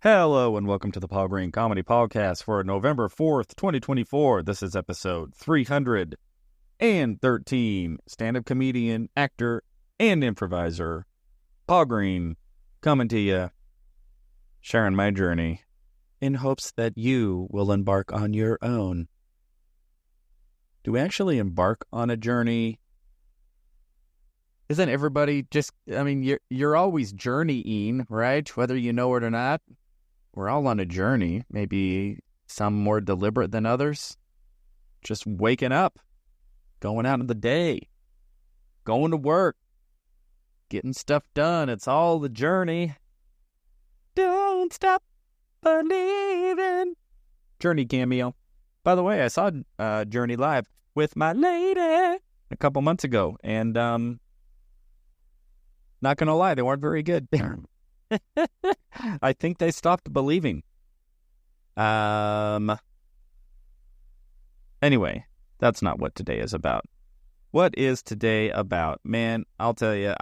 Hello and welcome to the Paul Green Comedy PaulCast for November 4th, 2024. This is episode 313. Stand-up comedian, actor, and improviser, Paul Green, coming to you, sharing my journey in hopes that you will embark on your own. Do we actually embark on a journey? Isn't everybody you're always journeying, right? Whether you know it or not. We're all on a journey, maybe some more deliberate than others. Just waking up, going out in the day, going to work, getting stuff done. It's all the journey. Don't stop believing. Journey cameo. By the way, I saw Journey live with my lady a couple months ago, and not gonna lie, they weren't very good. I think they stopped believing. Anyway, that's not what today is about. What is today about? Man, I'll tell you,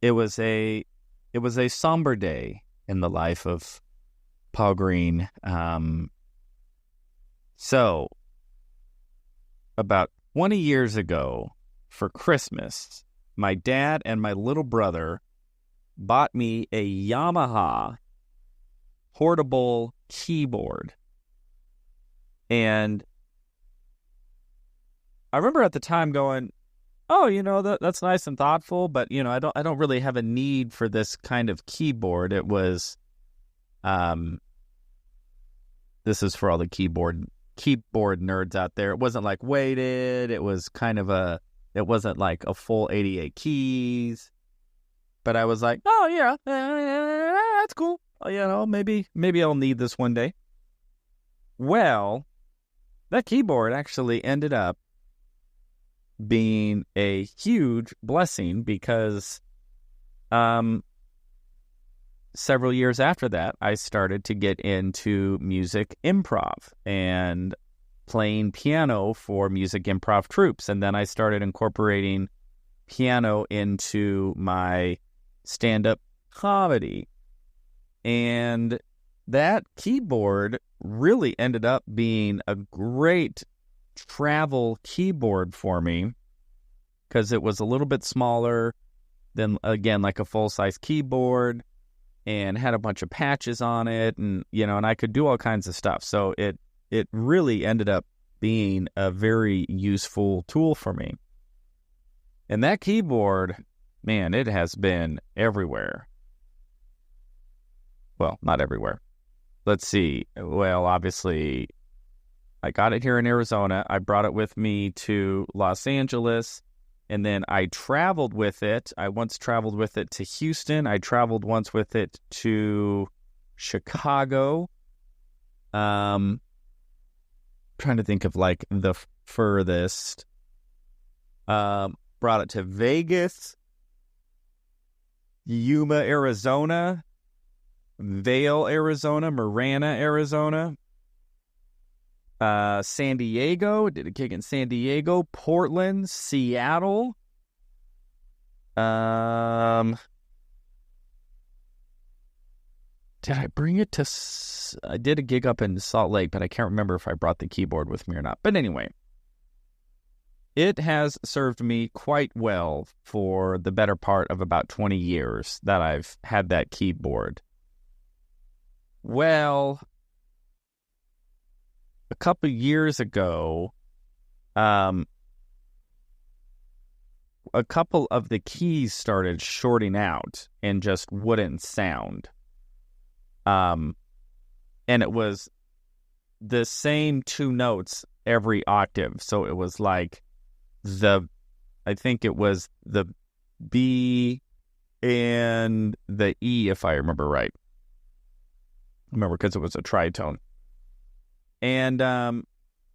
it was a somber day in the life of Paul Green. So about 20 years ago for Christmas, my dad and my little brother bought me a Yamaha portable keyboard. And I remember at the time going, oh, that's nice and thoughtful, but, I don't really have a need for this kind of keyboard. It was, this is for all the keyboard nerds out there. It wasn't like weighted. It was it wasn't like a full 88 keys, but I was like, oh yeah, that's cool. Maybe I'll need this one day. Well, that keyboard actually ended up being a huge blessing because several years after that, I started to get into music improv and playing piano for music improv troupes. And then I started incorporating piano into my stand-up comedy. And that keyboard really ended up being a great travel keyboard for me because it was a little bit smaller than, again, like a full-size keyboard and had a bunch of patches on it. And, and I could do all kinds of stuff. So it really ended up being a very useful tool for me. And that keyboard, man, it has been everywhere. Well, not everywhere. Let's see. Well, obviously, I got it here in Arizona. I brought it with me to Los Angeles, and then I traveled with it. I once traveled with it to Houston. I traveled once with it to Chicago. Trying to think of like the furthest. Brought it to Vegas, Yuma, Arizona, Vail, Arizona, Marana, Arizona, San Diego. Did a gig in San Diego, Portland, Seattle. Did I bring it to... I did a gig up in Salt Lake, but I can't remember if I brought the keyboard with me or not. But anyway, it has served me quite well for the better part of about 20 years that I've had that keyboard. Well, a couple years ago, a couple of the keys started shorting out and just wouldn't sound. And it was the same two notes every octave. So it was like I think it was the B and the E, if I remember right. Because it was a tritone. And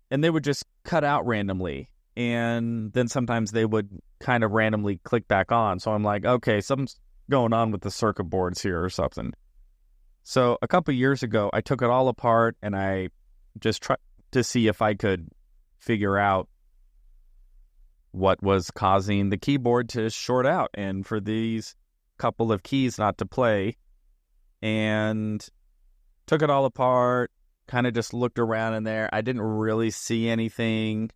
they would just cut out randomly. And then sometimes they would kind of randomly click back on. So I'm like, okay, something's going on with the circuit boards here or something. So a couple years ago, I took it all apart and I just tried to see if I could figure out what was causing the keyboard to short out. And for these couple of keys not to play, and took it all apart, kind of just looked around in there. I didn't really see anything.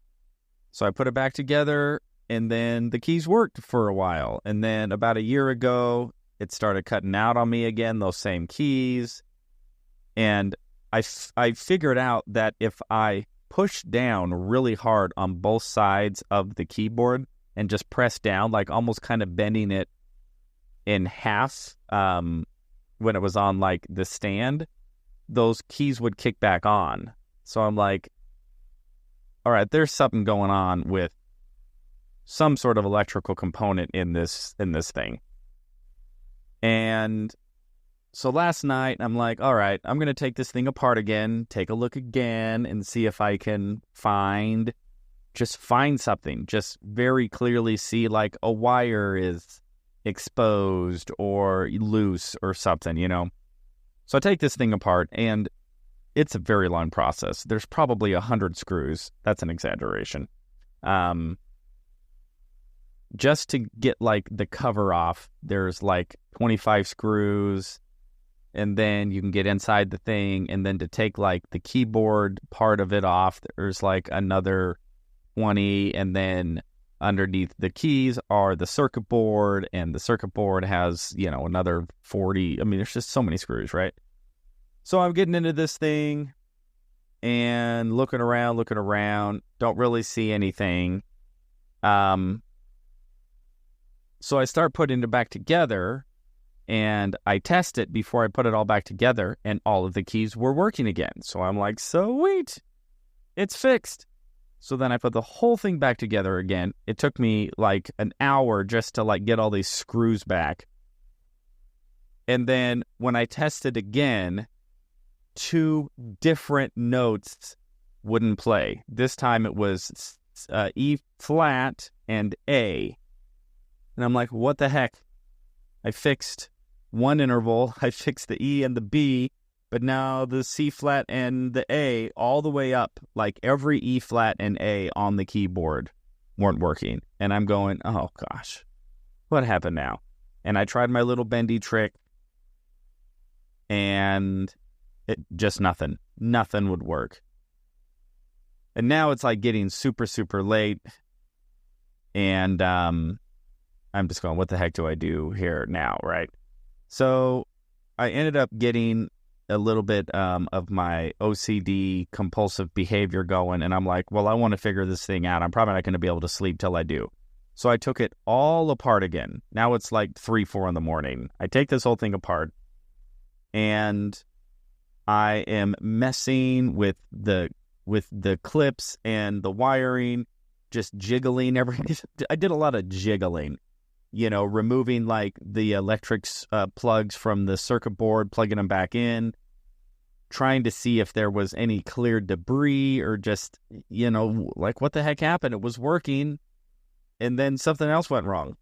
So I put it back together, and then the keys worked for a while. And then about a year ago, it started cutting out on me again, those same keys. And I figured out that if I push down really hard on both sides of the keyboard and just press down, like almost kind of bending it in half when it was on like the stand, those keys would kick back on. So I'm like, all right, there's something going on with some sort of electrical component in this thing. And so last night, I'm like, all right, I'm going to take this thing apart again, take a look again, and see if I can find something. Just very clearly see like a wire is exposed or loose or something, you know? So I take this thing apart, and it's a very long process. There's probably 100 screws. That's an exaggeration. Just to get like the cover off, there's like 25 screws, and then you can get inside the thing, and then to take like the keyboard part of it off, there's like another 20, and then underneath the keys are the circuit board, and the circuit board has, you know, another 40. I mean, there's just so many screws, right? So I'm getting into this thing and looking around, don't really see anything. So I start putting it back together, and I test it before I put it all back together, and all of the keys were working again. So I'm like, sweet, it's fixed. So then I put the whole thing back together again. It took me like an hour just to like get all these screws back. And then when I tested again, 2 different notes wouldn't play. This time it was E flat and A. And I'm like, what the heck? I fixed one interval. I fixed the E and the B, but now the C flat and the A all the way up, like every E flat and A on the keyboard weren't working. And I'm going, oh gosh, what happened now? And I tried my little bendy trick, and it just nothing would work. And now it's like getting super, super late. And I'm just going, what the heck do I do here now, right? So I ended up getting a little bit of my OCD compulsive behavior going. And I'm like, well, I want to figure this thing out. I'm probably not going to be able to sleep till I do. So I took it all apart again. Now it's like 3, 4 in the morning. I take this whole thing apart, and I am messing with the clips and the wiring, just jiggling everything. I did a lot of jiggling, you know, removing like the electric plugs from the circuit board, plugging them back in, trying to see if there was any clear debris or just, you know, like what the heck happened? It was working, and then something else went wrong.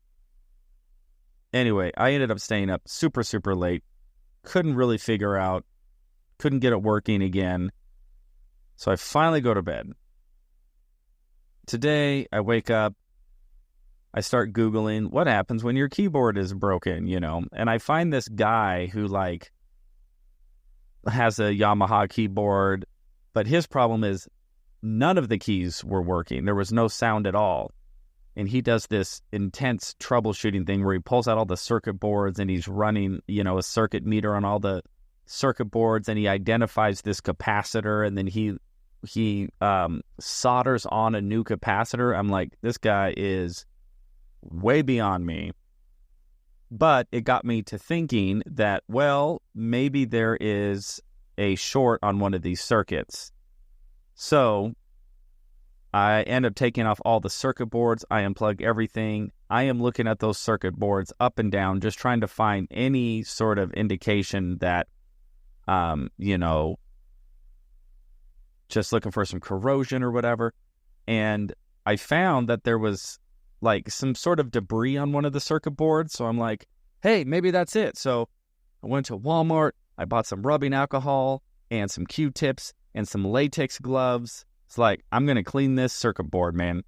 Anyway, I ended up staying up super, super late. Couldn't really figure out, couldn't get it working again. So I finally go to bed. Today, I wake up, I start Googling what happens when your keyboard is broken, you know, and I find this guy who like has a Yamaha keyboard, but his problem is none of the keys were working. There was no sound at all. And he does this intense troubleshooting thing where he pulls out all the circuit boards, and he's running, you know, a circuit meter on all the circuit boards, and he identifies this capacitor, and then he solders on a new capacitor. I'm like, this guy is way beyond me. But it got me to thinking that, well, maybe there is a short on one of these circuits. So I end up taking off all the circuit boards. I unplug everything. I am looking at those circuit boards up and down, just trying to find any sort of indication that, you know, just looking for some corrosion or whatever. And I found that there was like some sort of debris on one of the circuit boards. So I'm like, hey, maybe that's it. So I went to Walmart. I bought some rubbing alcohol and some Q-tips and some latex gloves. It's like, I'm going to clean this circuit board, man.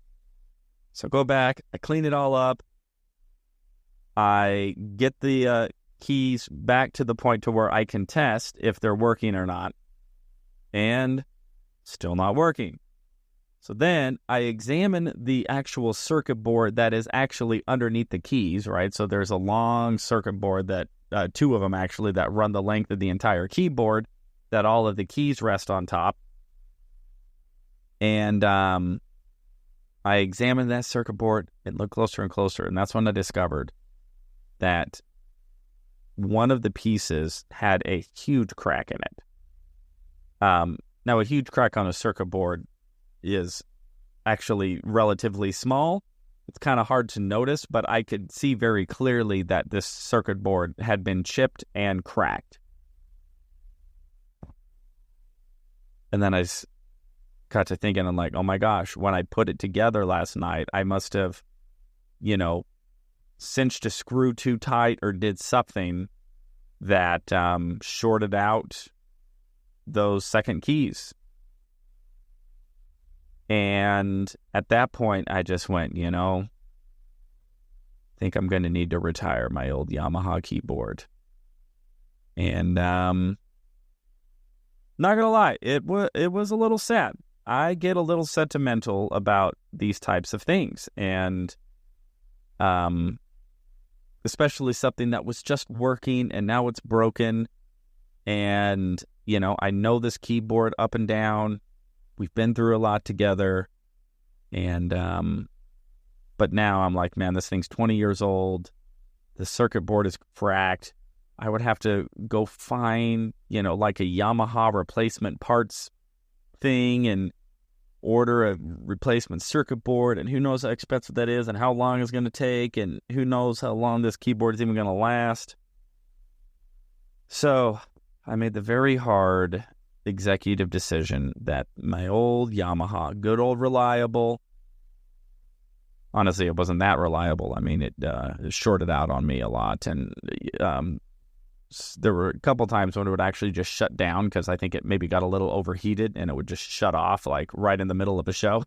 So go back. I clean it all up. I get the keys back to the point to where I can test if they're working or not, and still not working. So then I examine the actual circuit board that is actually underneath the keys, right? So there's a long circuit board that, two of them actually, that run the length of the entire keyboard, that all of the keys rest on top. And I examined that circuit board and looked closer and closer, and that's when I discovered that one of the pieces had a huge crack in it. Now, a huge crack on a circuit board is actually relatively small. It's kind of hard to notice, but I could see very clearly that this circuit board had been chipped and cracked. And then I got to thinking, I'm like, oh my gosh, when I put it together last night, I must have, cinched a screw too tight or did something that shorted out those second keys. And at that point, I just went, I think I'm going to need to retire my old Yamaha keyboard. And not going to lie, it was a little sad. I get a little sentimental about these types of things. And especially something that was just working and now it's broken. And, I know this keyboard up and down. We've been through a lot together, and but now I'm like, man, this thing's 20 years old. The circuit board is cracked. I would have to go find, like a Yamaha replacement parts thing and order a replacement circuit board, and who knows how expensive that is and how long it's going to take, and who knows how long this keyboard is even going to last. So I made the very hard executive decision that my old Yamaha, good old reliable, honestly, it wasn't that reliable. I mean, it shorted out on me a lot, and there were a couple times when it would actually just shut down because I think it maybe got a little overheated and it would just shut off like right in the middle of a show.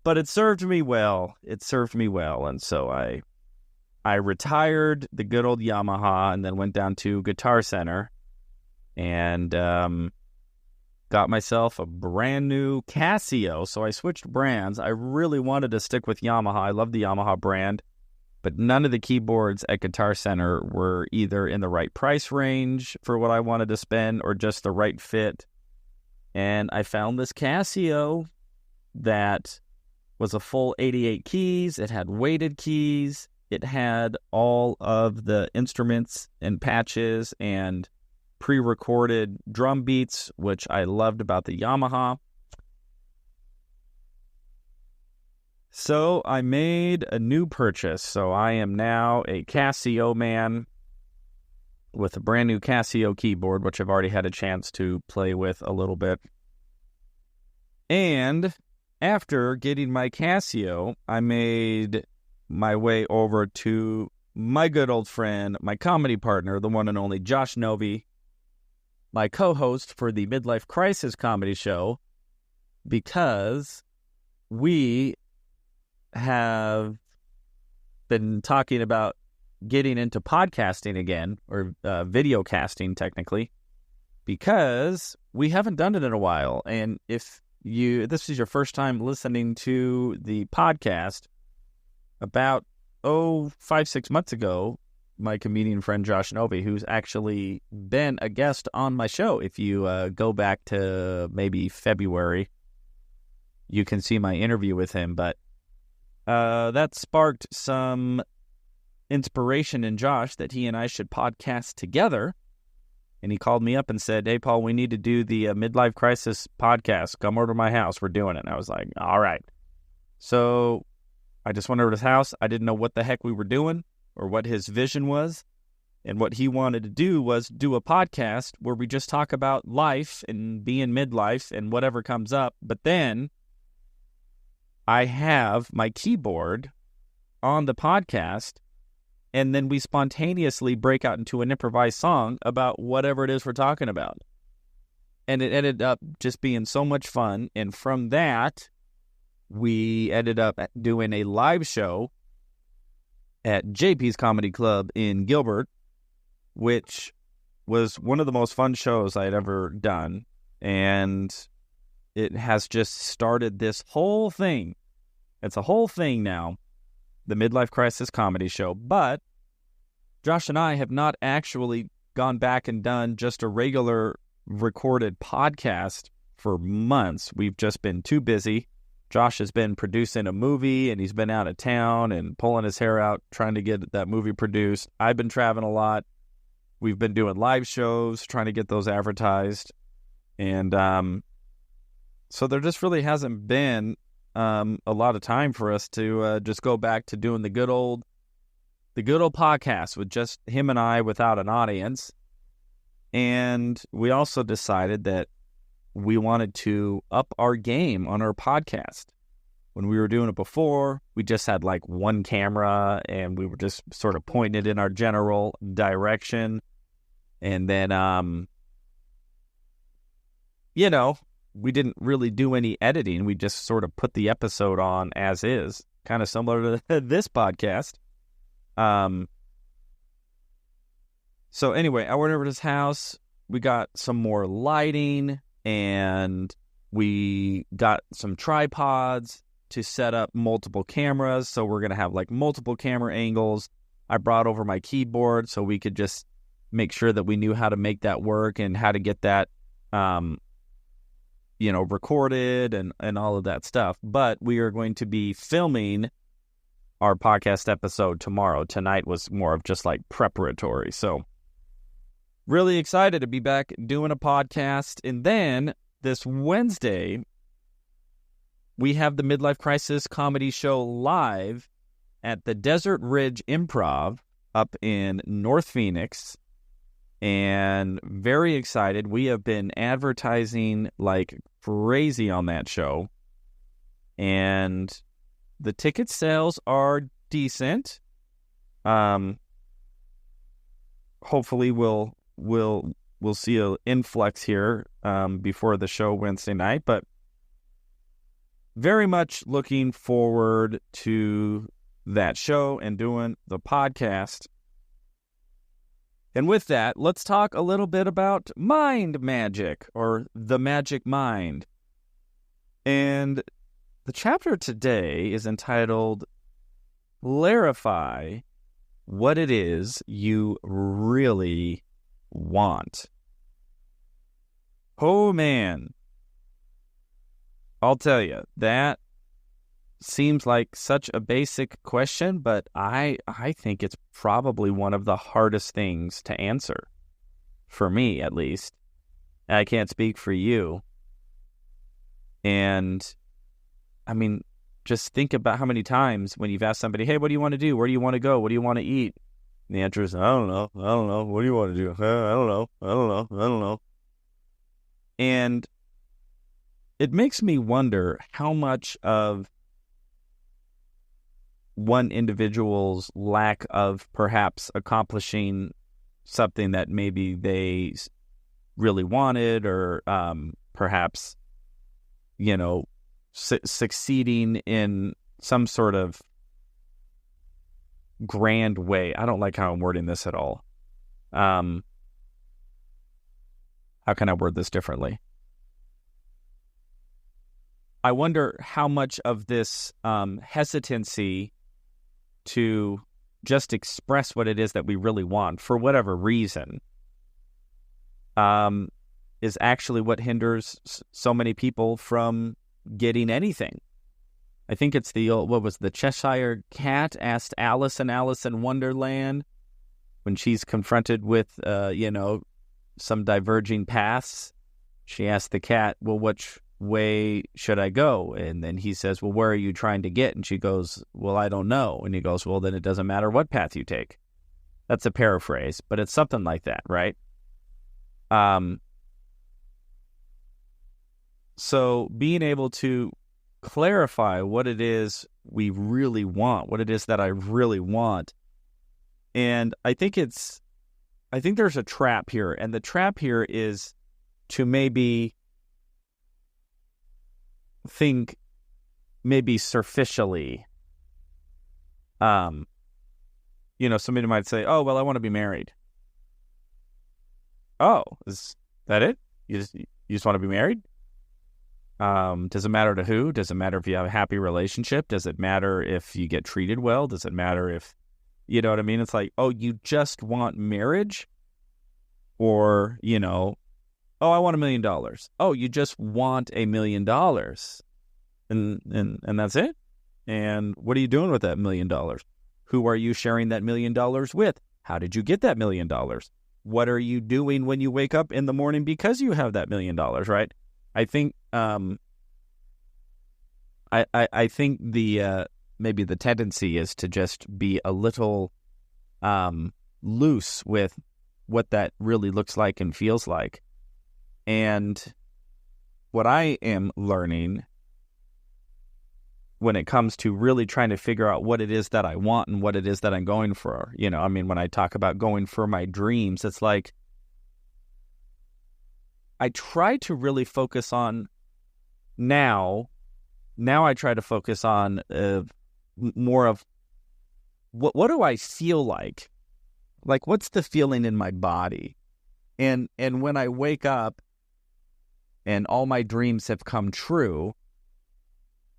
But it served me well. And so I retired the good old Yamaha and then went down to Guitar Center and got myself a brand new Casio. So I switched brands. I really wanted to stick with Yamaha. I love the Yamaha brand, but none of the keyboards at Guitar Center were either in the right price range for what I wanted to spend or just the right fit. And I found this Casio that was a full 88 keys. It had weighted keys. It had all of the instruments and patches and pre-recorded drum beats, which I loved about the Yamaha. So I made a new purchase. So I am now a Casio man with a brand new Casio keyboard, which I've already had a chance to play with a little bit. And after getting my Casio, I made my way over to my good old friend, my comedy partner, the one and only Josh Novi, my co-host for the Midlife Crisis comedy show, because we have been talking about getting into podcasting again, or video casting technically, because we haven't done it in a while. And if this is your first time listening to the podcast, about 5-6 months ago, my comedian friend Josh Novi, who's actually been a guest on my show, if you go back to maybe February, you can see my interview with him. But that sparked some inspiration in Josh that he and I should podcast together. And he called me up and said, "Hey, Paul, we need to do the Midlife Crisis podcast. Come over to my house. We're doing it." And I was like, all right. So I just went over to his house. I didn't know what the heck we were doing or what his vision was. And what he wanted to do was do a podcast where we just talk about life and being midlife and whatever comes up. But then I have my keyboard on the podcast, and then we spontaneously break out into an improvised song about whatever it is we're talking about. And it ended up just being so much fun. And from that, we ended up doing a live show at JP's Comedy Club in Gilbert, which was one of the most fun shows I had ever done. And it has just started this whole thing. It's a whole thing now, the Midlife Crisis Comedy Show. But Josh and I have not actually gone back and done just a regular recorded podcast for months. We've just been too busy. Josh has been producing a movie, and he's been out of town and pulling his hair out trying to get that movie produced. I've been traveling a lot. We've been doing live shows, trying to get those advertised. And so there just really hasn't been a lot of time for us to just go back to doing the good old podcast with just him and I without an audience. And we also decided that we wanted to up our game on our podcast. When we were doing it before, we just had like one camera and we were just sort of pointing it in our general direction. And then, we didn't really do any editing. We just sort of put the episode on as is, kind of similar to this podcast. So anyway, I went over to his house. We got some more lighting, and we got some tripods to set up multiple cameras. So we're going to have like multiple camera angles. I brought over my keyboard so we could just make sure that we knew how to make that work and how to get that, recorded and all of that stuff. But we are going to be filming our podcast episode tomorrow. Tonight was more of just like preparatory. So really excited to be back doing a podcast. And then this Wednesday, we have the Midlife Crisis Comedy Show live at the Desert Ridge Improv up in North Phoenix. And very excited. We have been advertising like crazy on that show. And the ticket sales are decent. Hopefully we'll see an influx here before the show Wednesday night, but very much looking forward to that show and doing the podcast. And with that, let's talk a little bit about mind magic, or the magic mind. And the chapter today is entitled Clarify What It Is You Really Want. Oh man, I'll tell you, that seems like such a basic question, but I think it's probably one of the hardest things to answer, for me at least. I can't speak for you. And I mean, just think about how many times when you've asked somebody, hey, what do you want to do? Where do you want to go? What do you want to eat? And the answer is, I don't know. What do you want to do? I don't know. And it makes me wonder how much of one individual's lack of perhaps accomplishing something that maybe they really wanted, or perhaps, succeeding in some sort of grand way. I don't like how I'm wording this at all. How can I word this differently? I wonder how much of this hesitancy to just express what it is that we really want, for whatever reason, is actually what hinders so many people from getting anything. I think it's the Cheshire Cat asked Alice in Alice in Wonderland, when she's confronted with, some diverging paths. She asked the cat, well, which way should I go? And then he says, well, where are you trying to get? And she goes, well, I don't know. And he goes, well, then it doesn't matter what path you take. That's a paraphrase, but it's something like that, right? So being able to clarify what it is we really want, what it is that I really want. And I think there's a trap here. And the trap here is to maybe think maybe superficially. somebody might say, oh, well, I want to be married. Oh, is that it? You just want to be married? Does it matter to who? Does it matter if you have a happy relationship? Does it matter if you get treated well? Does it matter if, you know what I mean? It's like, oh, you just want marriage? Or, oh, I want $1 million. Oh, you just want $1 million. And that's it? And what are you doing with that $1 million? Who are you sharing that $1 million with? How did you get that $1 million? What are you doing when you wake up in the morning because you have that $1 million, right? I think I think the maybe the tendency is to just be a little loose with what that really looks like and feels like. And what I am learning when it comes to really trying to figure out what it is that I want and what it is that I'm going for, when I talk about going for my dreams, it's like I try to really focus on now I try to focus on more of what do I feel like? Like, what's the feeling in my body? And when I wake up and all my dreams have come true,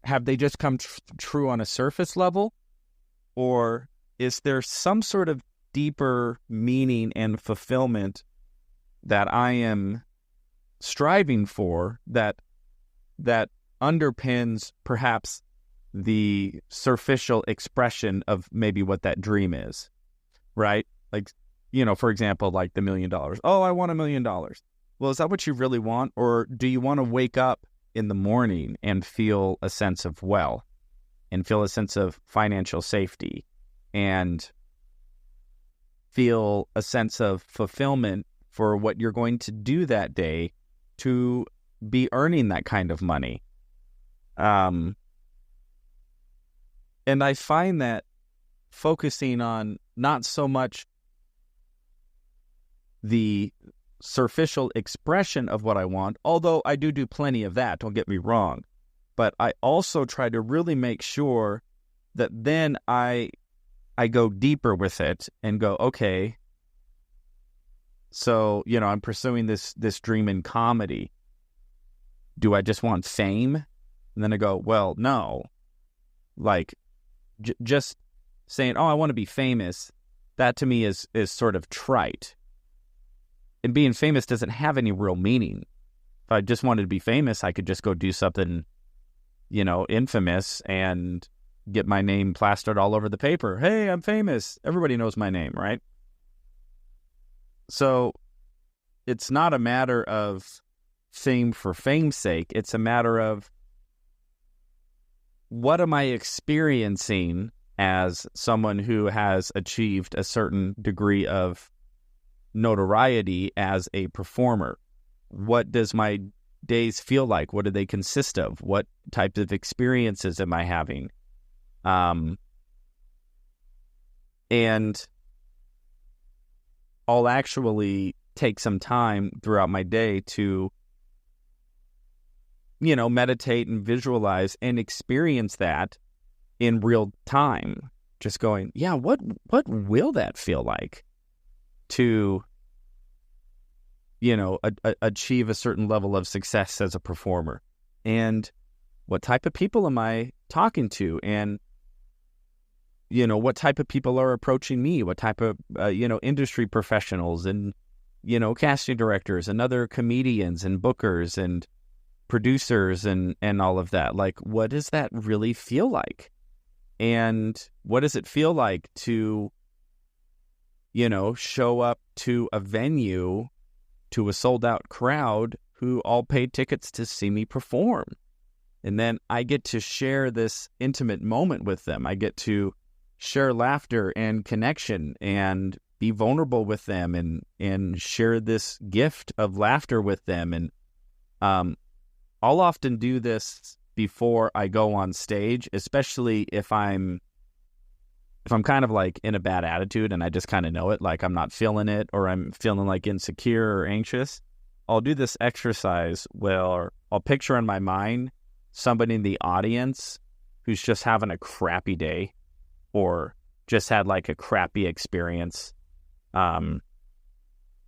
have they just come true on a surface level? Or is there some sort of deeper meaning and fulfillment that I am striving for that underpins perhaps the superficial expression of maybe what that dream is, right? Like, for example, like the $1 million. Oh, I want $1 million. Well, is that what you really want? Or do you want to wake up in the morning and feel a sense of wealth and feel a sense of financial safety and feel a sense of fulfillment for what you're going to do that day to be earning that kind of money? And I find that focusing on not so much the superficial expression of what I want, although I do plenty of that, don't get me wrong, but I also try to really make sure that then I go deeper with it and go, okay, so, I'm pursuing this dream in comedy. Do I just want fame? And then I go, well, no. Like, just saying, oh, I want to be famous, that to me is sort of trite. And being famous doesn't have any real meaning. If I just wanted to be famous, I could just go do something, infamous and get my name plastered all over the paper. Hey, I'm famous. Everybody knows my name, right? So it's not a matter of fame for fame's sake. It's a matter of what am I experiencing as someone who has achieved a certain degree of notoriety as a performer? What does my days feel like? What do they consist of? What types of experiences am I having? And I'll actually take some time throughout my day to, meditate and visualize and experience that in real time. Just going, yeah, what will that feel like to, achieve a certain level of success as a performer? And what type of people am I talking to? And, what type of people are approaching me? What type of, industry professionals and, casting directors and other comedians and bookers and producers and all of that? Like, what does that really feel like? And what does it feel like to, show up to a venue, to a sold-out crowd who all paid tickets to see me perform? And then I get to share this intimate moment with them. I get to share laughter and connection and be vulnerable with them and share this gift of laughter with them. And I'll often do this before I go on stage, especially if I'm kind of like in a bad attitude and I just kind of know it, like I'm not feeling it or I'm feeling like insecure or anxious. I'll do this exercise where I'll picture in my mind somebody in the audience who's just having a crappy day or just had like a crappy experience.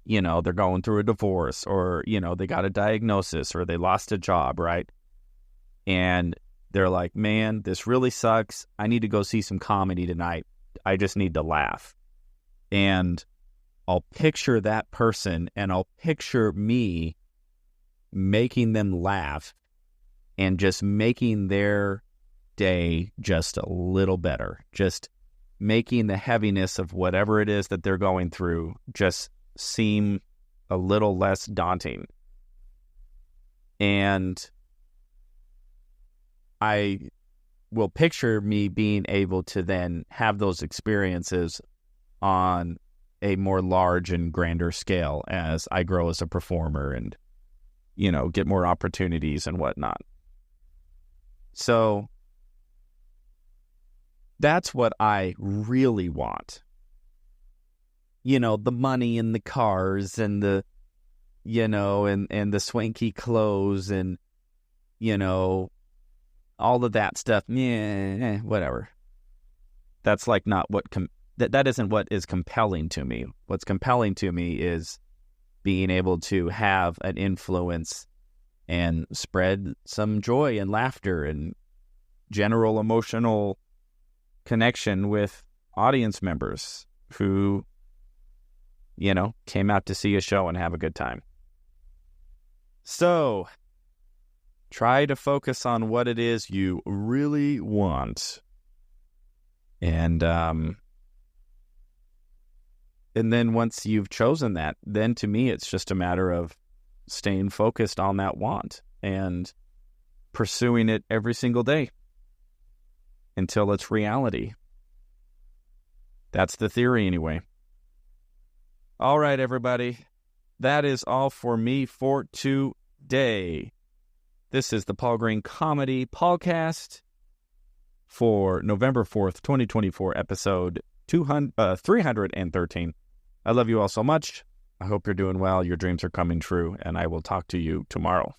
You know, they're going through a divorce, or, you know, they got a diagnosis, or they lost a job, right? And they're like, man, this really sucks. I need to go see some comedy tonight. I just need to laugh. And I'll picture that person, and I'll picture me making them laugh and just making their day just a little better, just making the heaviness of whatever it is that they're going through just seem a little less daunting. And I will picture me being able to then have those experiences on a more large and grander scale as I grow as a performer and, you know, get more opportunities and whatnot. So that's what I really want. You know, the money and the cars and the, you know, and the swanky clothes and, you know, all of that stuff. Yeah, whatever. That's like not what, that isn't what is compelling to me. What's compelling to me is being able to have an influence and spread some joy and laughter and general emotional connection with audience members who, you know, came out to see a show and have a good time. So try to focus on what it is you really want. And then once you've chosen that, then to me, it's just a matter of staying focused on that want and pursuing it every single day until it's reality. That's the theory anyway. All right, everybody. That is all for me for today. This is the Paul Green Comedy PaulCast for November 4th, 2024, episode 313. I love you all so much. I hope you're doing well. Your dreams are coming true, and I will talk to you tomorrow.